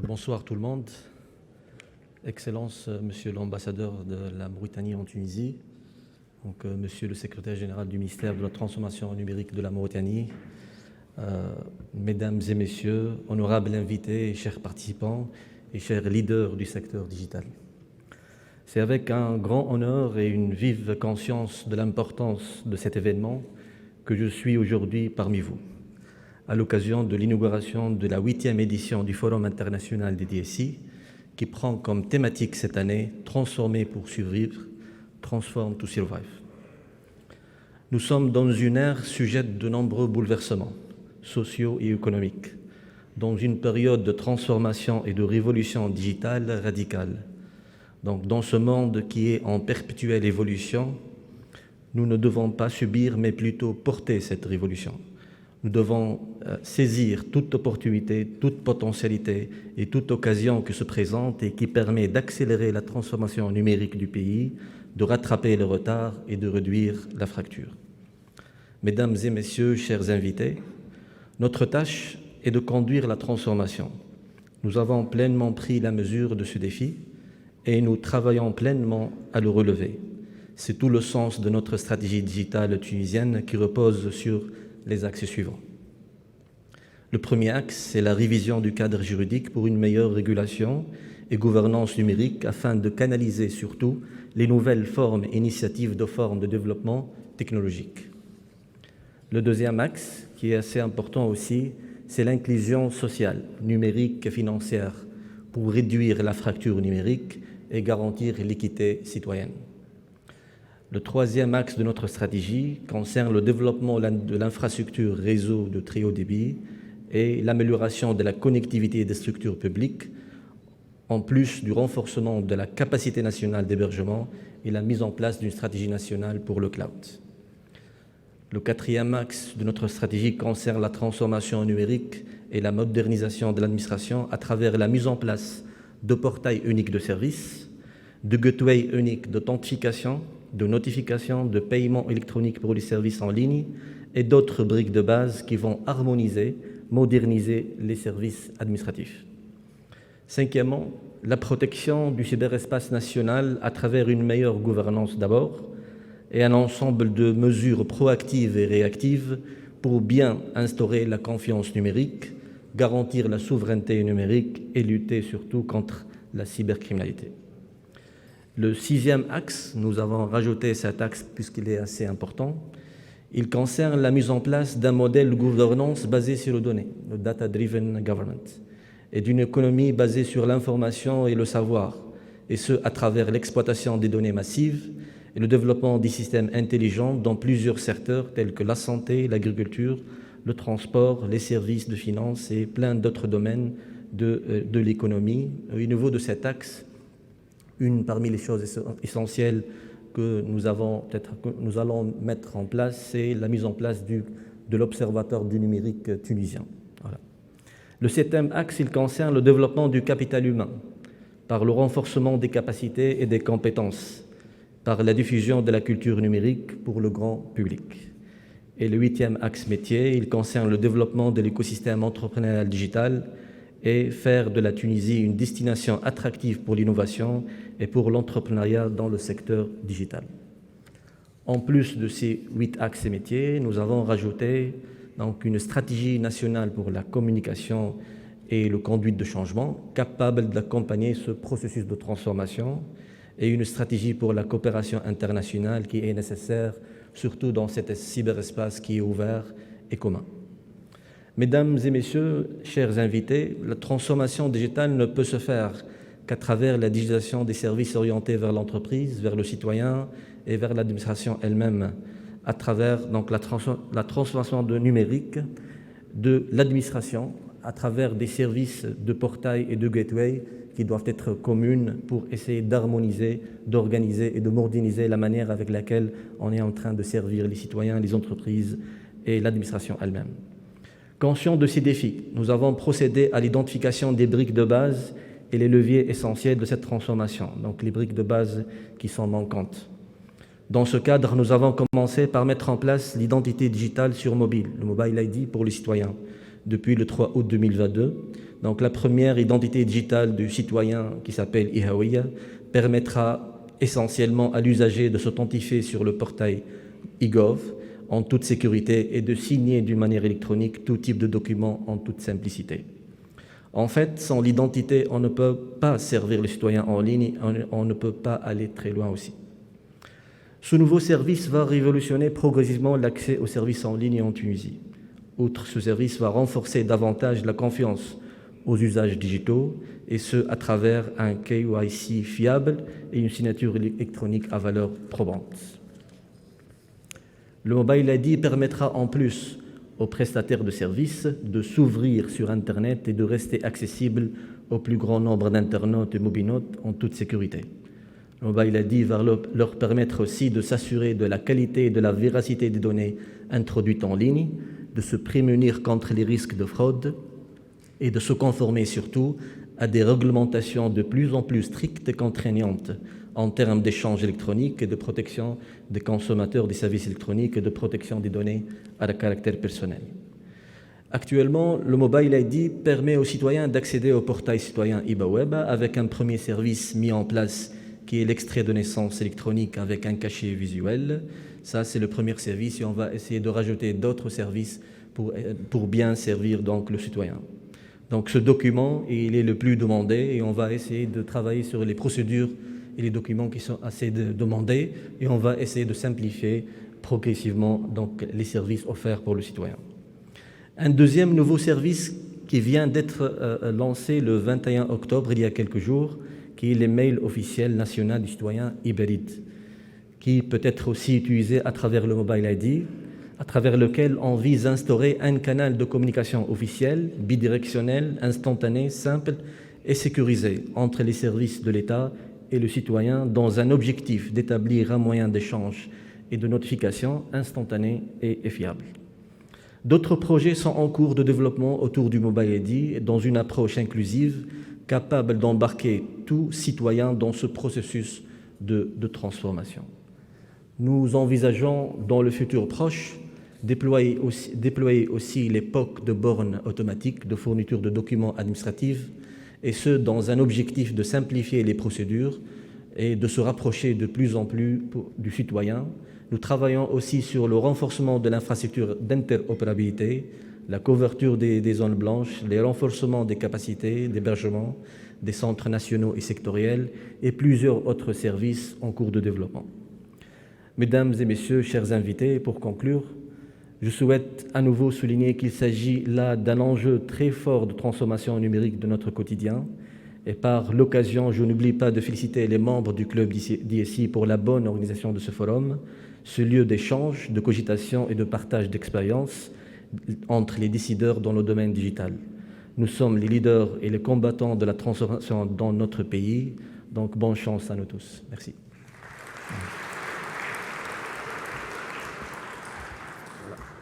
Bonsoir tout le monde. Excellence, Monsieur l'ambassadeur de la Mauritanie en Tunisie, Monsieur le secrétaire général du ministère de la Transformation numérique de la Mauritanie, Mesdames et Messieurs, honorables invités, chers participants et chers leaders du secteur digital. C'est avec un grand honneur et une vive conscience de l'importance de cet événement que je suis aujourd'hui parmi vous, à l'occasion de l'inauguration de la 8e édition du Forum international des DSI, qui prend comme thématique cette année « Transformer pour survivre, Transform to Survive ». Nous sommes dans une ère sujette de nombreux bouleversements sociaux et économiques, dans une période de transformation et de révolution digitale radicale. Donc, dans ce monde qui est en perpétuelle évolution, nous ne devons pas subir, mais plutôt porter cette révolution. Nous devons saisir toute opportunité, toute potentialité et toute occasion qui se présente et qui permet d'accélérer la transformation numérique du pays, de rattraper le retard et de réduire la fracture. Mesdames et messieurs, chers invités, notre tâche est de conduire la transformation. Nous avons pleinement pris la mesure de ce défi et nous travaillons pleinement à le relever. C'est tout le sens de notre stratégie digitale tunisienne qui repose sur les axes suivants. Le premier axe, c'est la révision du cadre juridique pour une meilleure régulation et gouvernance numérique afin de canaliser surtout les nouvelles formes et initiatives de formes de développement technologique. Le deuxième axe, qui est assez important aussi, c'est l'inclusion sociale, numérique et financière pour réduire la fracture numérique et garantir l'équité citoyenne. Le troisième axe de notre stratégie concerne le développement de l'infrastructure réseau de très haut débit et l'amélioration de la connectivité des structures publiques, en plus du renforcement de la capacité nationale d'hébergement et la mise en place d'une stratégie nationale pour le cloud. Le quatrième axe de notre stratégie concerne la transformation numérique et la modernisation de l'administration à travers la mise en place de portails uniques de services, de gateways uniques d'authentification, de notification, de paiement électronique pour les services en ligne et d'autres briques de base qui vont harmoniser, moderniser les services administratifs. Cinquièmement, la protection du cyberespace national à travers une meilleure gouvernance d'abord et un ensemble de mesures proactives et réactives pour bien instaurer la confiance numérique, garantir la souveraineté numérique et lutter surtout contre la cybercriminalité. Le sixième axe, nous avons rajouté cet axe puisqu'il est assez important, il concerne la mise en place d'un modèle de gouvernance basé sur les données, le Data-Driven Government, et d'une économie basée sur l'information et le savoir, et ce, à travers l'exploitation des données massives et le développement des systèmes intelligents dans plusieurs secteurs tels que la santé, l'agriculture, le transport, les services de finance et plein d'autres domaines de l'économie. Au niveau de cet axe, une parmi les choses essentielles que nous allons mettre en place, c'est la mise en place de l'Observatoire du numérique tunisien. Voilà. Le septième axe, il concerne le développement du capital humain par le renforcement des capacités et des compétences, par la diffusion de la culture numérique pour le grand public. Et le huitième axe métier, il concerne le développement de l'écosystème entrepreneurial digital et faire de la Tunisie une destination attractive pour l'innovation et pour l'entrepreneuriat dans le secteur digital. En plus de ces 8 axes et métiers, nous avons rajouté donc une stratégie nationale pour la communication et le conduite de changement, capable d'accompagner ce processus de transformation, et une stratégie pour la coopération internationale qui est nécessaire, surtout dans cet cyberespace qui est ouvert et commun. Mesdames et messieurs, chers invités, la transformation digitale ne peut se faire qu'à travers la digitalisation des services orientés vers l'entreprise, vers le citoyen et vers l'administration elle-même, à travers donc, la transformation numérique de l'administration, à travers des services de portail et de gateway qui doivent être communes pour essayer d'harmoniser, d'organiser et de moderniser la manière avec laquelle on est en train de servir les citoyens, les entreprises et l'administration elle-même. Conscients de ces défis, nous avons procédé à l'identification des briques de base et les leviers essentiels de cette transformation, donc les briques de base qui sont manquantes. Dans ce cadre, nous avons commencé par mettre en place l'identité digitale sur mobile, le Mobile ID pour les citoyens, depuis le 3 août 2022, Donc la première identité digitale du citoyen, qui s'appelle e-Hawiya, permettra essentiellement à l'usager de s'authentifier sur le portail e-Gov en toute sécurité et de signer d'une manière électronique tout type de document en toute simplicité. En fait, sans l'identité, on ne peut pas servir le citoyen en ligne, on ne peut pas aller très loin aussi. Ce nouveau service va révolutionner progressivement l'accès aux services en ligne en Tunisie. Outre ce service va renforcer davantage la confiance aux usages digitaux, et ce, à travers un KYC fiable et une signature électronique à valeur probante. Le Mobile ID permettra en plus aux prestataires de services de s'ouvrir sur Internet et de rester accessible au plus grand nombre d'internautes et mobinautes en toute sécurité. Le Mobile ID va leur permettre aussi de s'assurer de la qualité et de la véracité des données introduites en ligne, de se prémunir contre les risques de fraude et de se conformer surtout à des réglementations de plus en plus strictes et contraignantes en termes d'échange électronique et de protection des consommateurs des services électroniques et de protection des données à caractère personnel. Actuellement, le Mobile ID permet aux citoyens d'accéder au portail citoyen IBAWeb avec un premier service mis en place qui est l'extrait de naissance électronique avec un cachet visuel. Ça, c'est le premier service et on va essayer de rajouter d'autres services pour bien servir donc le citoyen. Donc ce document, il est le plus demandé et on va essayer de travailler sur les procédures et les documents qui sont assez demandés et on va essayer de simplifier progressivement donc, les services offerts pour le citoyen. Un deuxième nouveau service qui vient d'être lancé le 21 octobre, il y a quelques jours, qui est les mails officiels national du citoyen Iberid, qui peut être aussi utilisé à travers le Mobile ID, à travers lequel on vise à instaurer un canal de communication officiel, bidirectionnel, instantané, simple et sécurisé entre les services de l'État et le citoyen dans un objectif d'établir un moyen d'échange et de notification instantané et fiable. D'autres projets sont en cours de développement autour du Mobile ID dans une approche inclusive capable d'embarquer tout citoyen dans ce processus de transformation. Nous envisageons dans le futur proche déployer aussi les POC de bornes automatiques de fourniture de documents administratifs, et ce, dans un objectif de simplifier les procédures et de se rapprocher de plus en plus du citoyen. Nous travaillons aussi sur le renforcement de l'infrastructure d'interopérabilité, la couverture des zones blanches, les renforcements des capacités d'hébergement, des centres nationaux et sectoriels et plusieurs autres services en cours de développement. Mesdames et messieurs, chers invités, pour conclure, je souhaite à nouveau souligner qu'il s'agit là d'un enjeu très fort de transformation numérique de notre quotidien. Et par l'occasion, je n'oublie pas de féliciter les membres du club d'ISI pour la bonne organisation de ce forum, ce lieu d'échange, de cogitation et de partage d'expériences entre les décideurs dans le domaine digital. Nous sommes les leaders et les combattants de la transformation dans notre pays, donc bonne chance à nous tous. Merci.